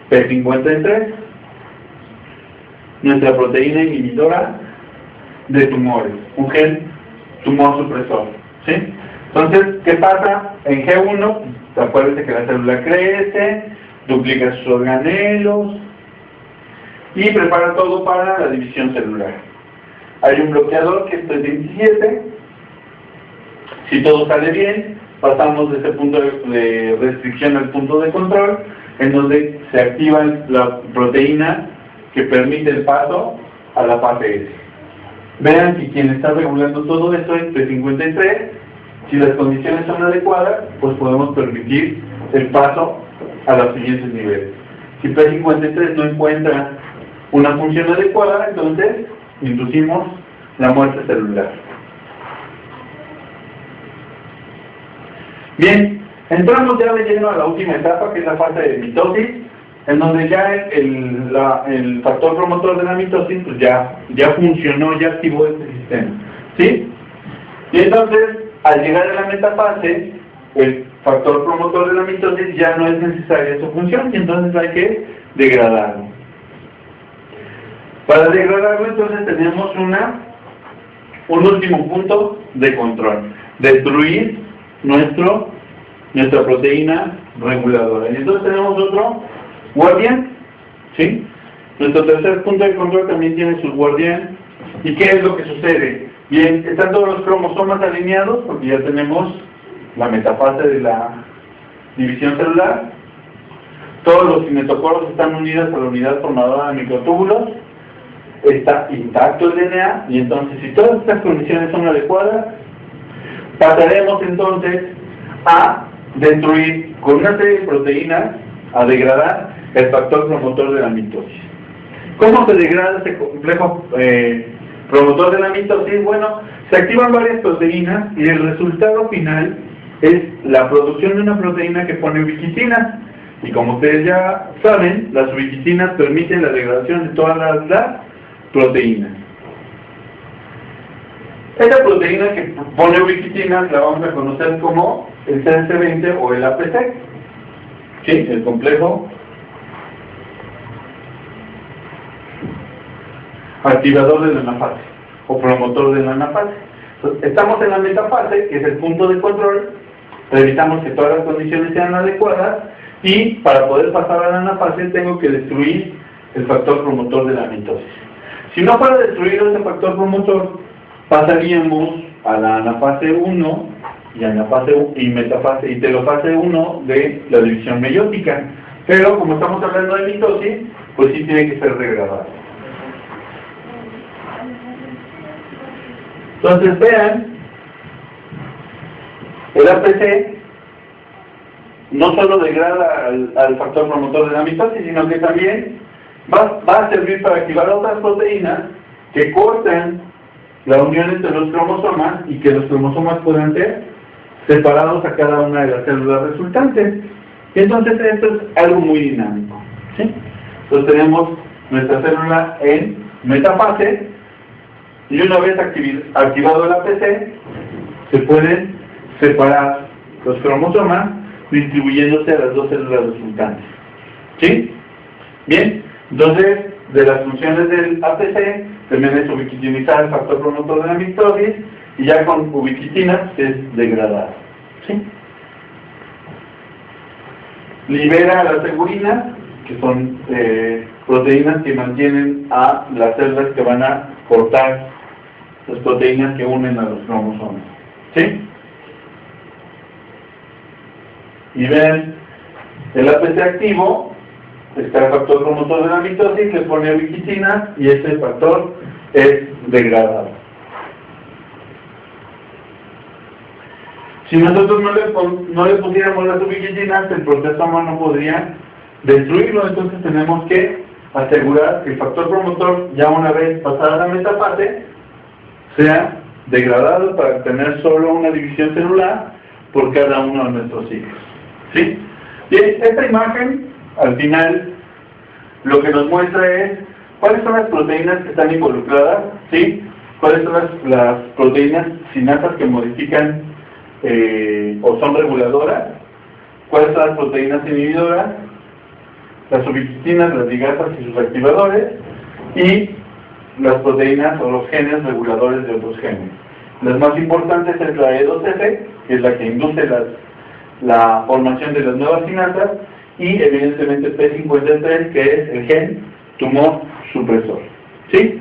P53, nuestra proteína inhibidora de tumores, un gen tumor supresor, ¿sí? Entonces, ¿qué pasa? En G1, acuérdense que la célula crece, duplica sus organelos y prepara todo para la división celular. Hay un bloqueador que es P27. Si todo sale bien, pasamos de ese punto de restricción al punto de control, en donde se activa la proteína que permite el paso a la fase S. Vean que quien está regulando todo esto es P53. Si las condiciones son adecuadas, pues podemos permitir el paso a los siguientes niveles. Si P53 no encuentra una función adecuada, entonces inducimos la muerte celular. Bien, entramos ya de lleno a la última etapa, que es la fase de mitosis, en donde ya el factor promotor de la mitosis pues ya funcionó, ya activó este sistema, ¿sí? Y entonces, al llegar a la metafase, el factor promotor de la mitosis ya no es necesaria su función, y entonces hay que degradarlo. Para degradarlo, entonces tenemos un último punto de control: destruir nuestra proteína reguladora. Y entonces tenemos otro guardián, ¿sí? Nuestro tercer punto de control también tiene su guardián. ¿Y qué es lo que sucede? Bien, están todos los cromosomas alineados, porque ya tenemos la metafase de la división celular. Todos los cinetocoros están unidos a la unidad formadora de microtúbulos. Está intacto el DNA, y entonces, si todas estas condiciones son adecuadas, pasaremos entonces a destruir con una serie de proteínas, a degradar el factor promotor de la mitosis. ¿Cómo se degrada este complejo promotor de la mitosis? Bueno, se activan varias proteínas y el resultado final es la producción de una proteína que pone ubiquitinas. Y como ustedes ya saben, las ubiquitinas permiten la degradación de todas las proteínas. Esta proteína que pone ubiquitinas la vamos a conocer como el CDC20 o el APC, ¿sí? El complejo activador de la anafase o promotor de la anafase. Entonces, estamos en la metafase, que es el punto de control. Revisamos que todas las condiciones sean adecuadas, y para poder pasar a la anafase tengo que destruir el factor promotor de la mitosis. Si no fuera destruir ese factor promotor, pasaríamos a la anafase 1 y metafase y telofase 1 de la división meiótica. Pero como estamos hablando de mitosis, pues sí tiene que ser degradado. Entonces vean, el APC no solo degrada al factor promotor de la mitosis, sino que también va a servir para activar otras proteínas que cortan la unión entre los cromosomas y que los cromosomas puedan ser separados a cada una de las células resultantes. Y entonces esto es algo muy dinámico, ¿sí? Entonces tenemos nuestra célula en metafase, y una vez activado el APC, se pueden separar los cromosomas distribuyéndose a las dos células resultantes, ¿sí? Bien, entonces, de las funciones del APC, también es ubiquitinizar el factor promotor de la mitosis, y ya con ubiquitinas es degradar, ¿sí? Libera las segurinas, que son proteínas que mantienen a las células que van a cortar las proteínas que unen a los cromosomas, ¿sí? Y ven, el APC activo, está el factor promotor de la mitosis, que pone ubiquitinas, y ese factor es degradado. Si nosotros no le pusiéramos las ubiquitinas, el protesoma no podría destruirlo. Entonces tenemos que asegurar que el factor promotor, ya una vez pasada la metafase, sea degradado para tener solo una división celular por cada uno de nuestros ciclos, ¿sí? Bien, esta imagen, al final, lo que nos muestra es cuáles son las proteínas que están involucradas, ¿sí? Cuáles son las proteínas sinasas que modifican o son reguladoras, cuáles son las proteínas inhibidoras, las ubiquitinas, las ligasas y sus activadores, y las proteínas o los genes reguladores de otros genes. Las más importantes es la E2F, que es la que induce la formación de las nuevas sinapsas, y evidentemente P53, que es el gen tumor supresor. ¿Sí?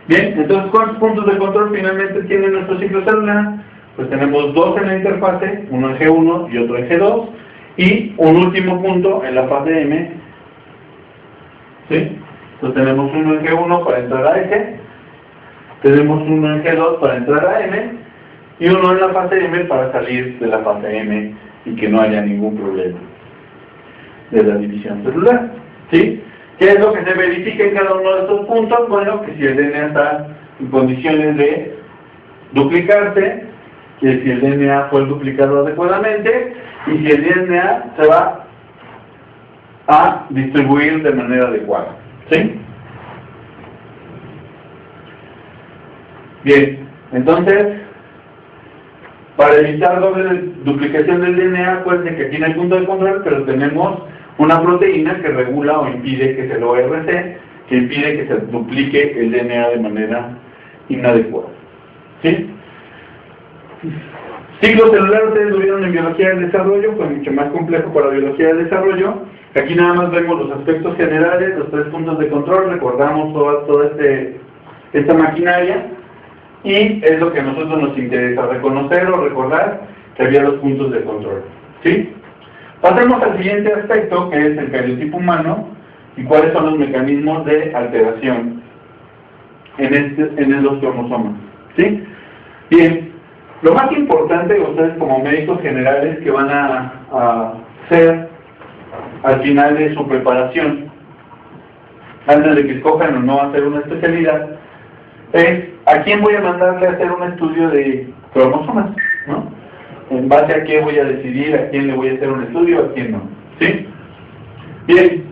Bien, entonces, ¿cuántos puntos de control finalmente tiene nuestro ciclo celular? Pues tenemos dos en la interfase, uno en G1 y otro en G2, y un último punto en la fase M. ¿Sí? Entonces tenemos uno en G1 para entrar a S, tenemos uno en G2 para entrar a M, y uno en la fase M para salir de la fase M y que no haya ningún problema de la división celular. ¿Sí? ¿Qué es lo que se verifica en cada uno de estos puntos? Bueno, que si el DNA está en condiciones de duplicarse, que si el DNA fue duplicado adecuadamente, y si el DNA se va a distribuir de manera adecuada. ¿Sí? Bien, entonces, para evitar doble duplicación del DNA, acuérdense que aquí no hay punto de control, pero tenemos una proteína que regula o impide que se lo ORC, que impide que se duplique el DNA de manera inadecuada. ¿Sí? Ciclo celular, ustedes lo vieron en biología del desarrollo, fue mucho más complejo para biología del desarrollo. Aquí nada más vemos los aspectos generales, los 3 puntos de control, recordamos toda esta maquinaria, y es lo que a nosotros nos interesa, reconocer o recordar que había los puntos de control. ¿Sí? Pasemos al siguiente aspecto, que es el cariotipo humano, y cuáles son los mecanismos de alteración en los cromosomas. ¿Sí? Bien, lo más importante, ustedes como médicos generales que van a hacer al final de su preparación, antes de que escojan o no hacer una especialidad, es a quién voy a mandarle a hacer un estudio de cromosomas, ¿no? En base a qué voy a decidir a quién le voy a hacer un estudio, a quién no. ¿Sí? Bien.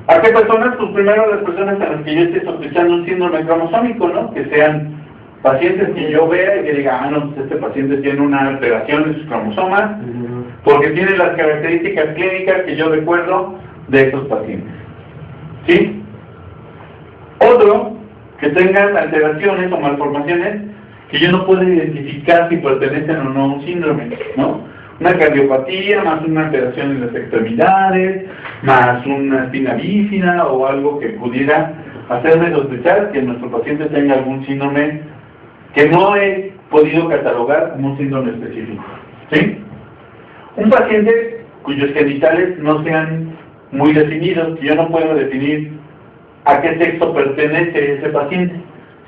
¿A qué personas? Pues primero las personas a las que yo esté sospechando un síndrome cromosómico, ¿no? Que sean pacientes que yo vea y que diga, no, pues este paciente tiene una alteración en sus cromosomas, porque tiene las características clínicas que yo recuerdo de esos pacientes. ¿Sí? Otro, que tengan alteraciones o malformaciones que yo no puedo identificar si pertenecen o no a un síndrome, ¿no? Una cardiopatía, más una alteración en las extremidades, más una espina bífida o algo que pudiera hacerme sospechar que nuestro paciente tenga algún síndrome que no he podido catalogar como un síndrome específico. ¿Sí? Un paciente cuyos genitales no sean muy definidos, que yo no puedo definir a qué sexo pertenece ese paciente,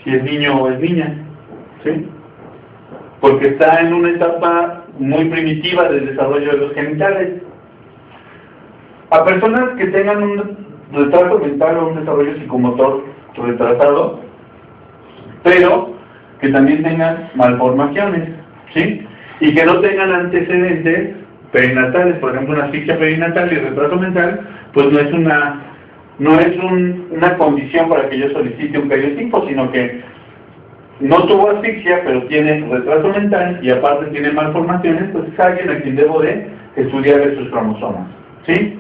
si es niño o es niña. ¿Sí? Porque está en una etapa muy primitiva del desarrollo de los genitales. A personas que tengan un retraso mental o un desarrollo psicomotor retrasado, pero que también tengan malformaciones, ¿sí? Y que no tengan antecedentes perinatales, por ejemplo, una asfixia perinatal y retraso mental, pues no es una condición para que yo solicite un cariotipo, sino que no tuvo asfixia, pero tiene retraso mental y aparte tiene malformaciones, pues es alguien a quien debo de estudiar sus cromosomas. ¿Sí?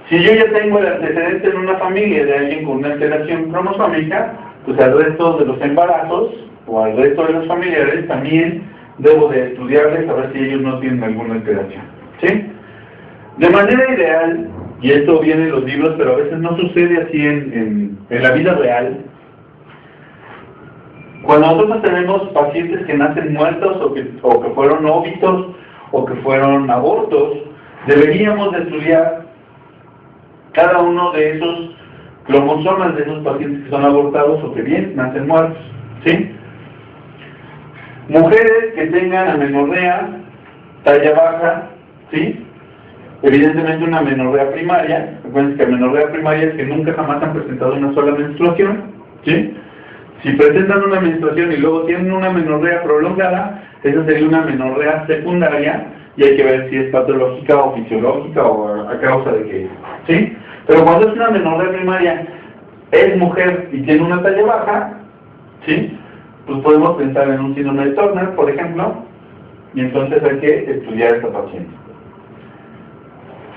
Si yo ya tengo el antecedente en una familia de alguien con una alteración cromosómica, pues al resto de los embarazos o al resto de los familiares también debo de estudiarles a ver si ellos no tienen alguna alteración. ¿Sí? De manera ideal, y esto viene en los libros, pero a veces no sucede así en la vida real. Cuando nosotros tenemos pacientes que nacen muertos o que fueron óbitos o que fueron abortos, deberíamos de estudiar cada uno de esos cromosomas de esos pacientes que son abortados o que bien nacen muertos. ¿Sí? Mujeres que tengan amenorrea, talla baja, ¿sí? Evidentemente una amenorrea primaria. Recuerden que amenorrea primaria es que nunca jamás han presentado una sola menstruación, ¿sí? Si presentan una menstruación y luego tienen una amenorrea prolongada, esa sería una amenorrea secundaria y hay que ver si es patológica o fisiológica o a causa de qué es, ¿sí? Pero cuando es una amenorrea primaria, es mujer y tiene una talla baja, ¿sí? Pues podemos pensar en un síndrome de Turner, por ejemplo, y entonces hay que estudiar a esta paciente.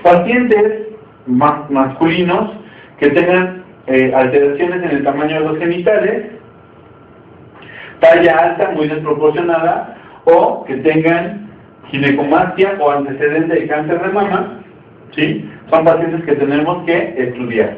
Pacientes masculinos que tengan alteraciones en el tamaño de los genitales, talla alta muy desproporcionada, o que tengan ginecomastia o antecedente de cáncer de mama, ¿sí? Son pacientes que tenemos que estudiar.